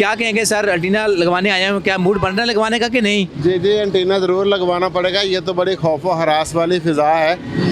क्या कहेंगे sir, antenna लगवाने आए हैं, क्या मूड बन रहा है लगवाने का कि नहीं? जी जी, एंटीना ज़रूर लगवाना पड़ेगा। ये तो बड़ी खौफ व हरास वाली फ़िज़ा है।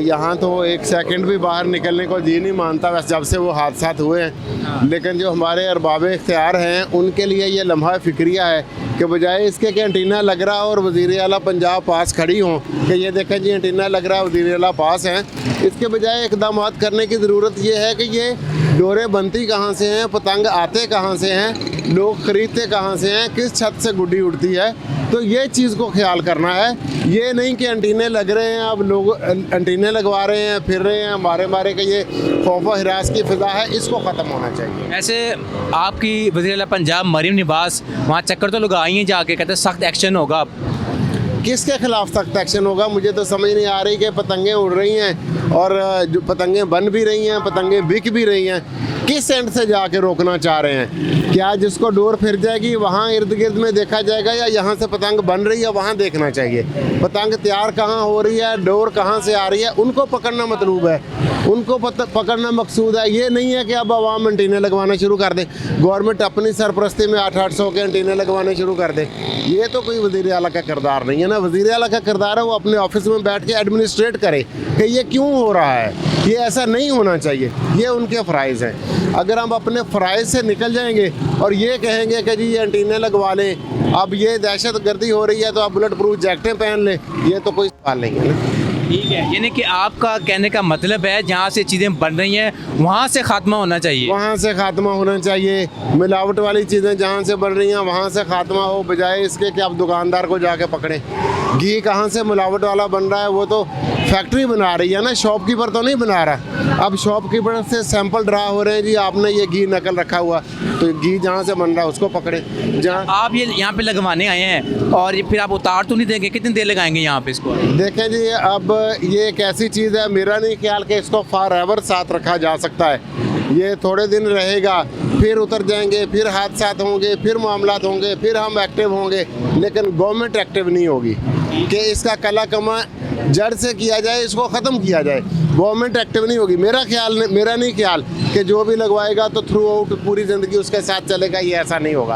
यहाँ तो एक सेकंड भी बाहर निकलने को जी नहीं मानता वैसे जब से वो हादसात हुए हैं। लेकिन जो हमारे अरबाब इख्तियार हैं उनके लिए ये लम्हा फ़िक्रिया है कि बजाय इसके कि एंटीना लग रहा और वज़ीर आला पंजाब पास खड़ी हों कि ये देखें जी एंटीना लग रहा है, वज़ीर आला पास हैं, इसके बजाय इक़दाम करने की ज़रूरत ये है कि ये डोरे बनती कहाँ से हैं, पतंग आते कहाँ से हैं, लोग ख़रीदते कहाँ से हैं, किस छत से गुड्डी उड़ती है। तो ये चीज़ को ख्याल करना है। ये नहीं कि एंटीने लग रहे हैं, अब लोग एंटीने लगवा रहे हैं, फिर रहे हैं, मारे के ये खौफ व हिरास की फ़िज़ा है, इसको ख़त्म होना चाहिए। ऐसे आपकी वज़ीर आला पंजाब मरीम निवास वहाँ चक्कर तो लगाई हैं जाके, कहते हैं सख्त एक्शन होगा। किसके खिलाफ सख्त एक्शन होगा? मुझे तो समझ नहीं आ रही कि पतंगें उड़ रही हैं और जो पतंगें बन भी रही हैं, पतंगें बिक भी रही हैं, किस एंड से जाके रोकना चाह रहे हैं? क्या जिसको डोर फिर जाएगी वहाँ इर्द गिर्द में देखा जाएगा या यहाँ से पतंग बन रही है वहाँ देखना चाहिए? पतंग तैयार कहाँ हो रही है, डोर कहाँ से आ रही है, उनको पकड़ना मतलूब है, उनको पकड़ना मकसूद है। ये नहीं है कि अब आवाम एंटीने लगवाना शुरू कर दे, गवर्नमेंट अपनी सरपरस्ती में 800 के एंटीने लगवाने शुरू कर दे। ये तो कोई वज़ीर आला का किरदार नहीं है ना। वज़ीर आला का किरदार है वो अपने ऑफिस में बैठ के एडमिनिस्ट्रेट करे कि ये क्यों हो रहा है, ये ऐसा नहीं होना चाहिए, ये उनके फ़राइज़ हैं। अगर हम अपने फ़राइज़ से निकल जाएंगे और ये कहेंगे कि जी ये एंटीने लगवा लें, अब ये दहशत गर्दी हो रही है तो आप बुलेट प्रूफ जैकेटें पहन लें, ये तो कोई सवाल नहीं है ना। ठीक है, यानी कि आपका कहने का मतलब है जहाँ से चीज़ें बन रही हैं वहाँ से खात्मा होना चाहिए। वहाँ से खात्मा होना चाहिए। मिलावट वाली चीज़ें जहाँ से बन रही हैं वहाँ से खात्मा हो, बजाय इसके कि आप दुकानदार को जाके पकड़ें। घी कहाँ से मिलावट वाला बन रहा है? वो तो फैक्ट्री बना रही है ना, शॉपकीपर तो नहीं बना रहा। अब शॉपकीपर से सैंपल ड्रा हो रहे हैं, जी आपने ये घी नकल रखा हुआ, तो घी जहाँ से बन रहा है उसको पकड़े। जहाँ आप ये यहाँ पे लगवाने आए हैं और ये फिर आप उतार तो नहीं देंगे, कितनी देर लगाएंगे यहाँ पे इसको? देखें जी, अब ये एक ऐसी चीज़ है, मेरा नहीं ख्याल कि इसको फॉर एवर साथ रखा जा सकता है। ये थोड़े दिन रहेगा, फिर उतर जाएंगे, फिर हादसात होंगे, फिर मामलात होंगे, फिर हम एक्टिव होंगे, लेकिन गवर्नमेंट एक्टिव नहीं होगी कि इसका कला कमा जड़ से किया जाए, इसको ख़त्म किया जाए। गवर्नमेंट एक्टिव नहीं होगी। मेरा नहीं ख्याल कि जो भी लगवाएगा तो थ्रू आउट पूरी ज़िंदगी उसके साथ चलेगा, ये ऐसा नहीं होगा।